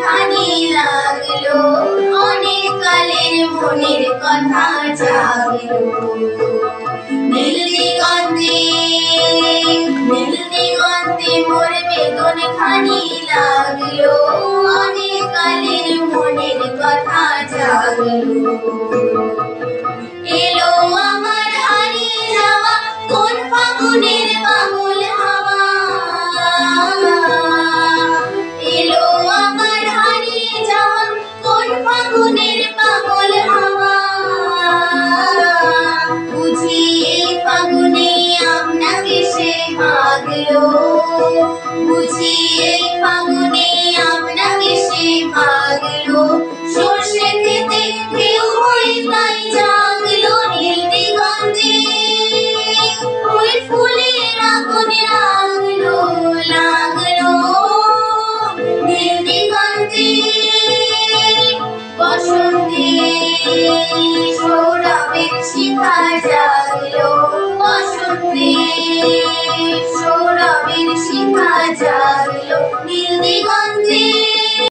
খানি লাগলো, অনেক কালের মনের কথা জাগলো। নীল দিগন্তে মোর বেদন খানি লাগলো, অনেক কালের মনের কথা জাগলো। এলো আমার হারিয়ে যাওয়া কোন ফাগুনের পাগল হাওয়া, এলো আমার হারিয়ে যাওয়া কোন ফাগুনের পাগল হাওয়া। বুঝি এই ফাগুনে আপনাকে সে ভাগলো, বুঝি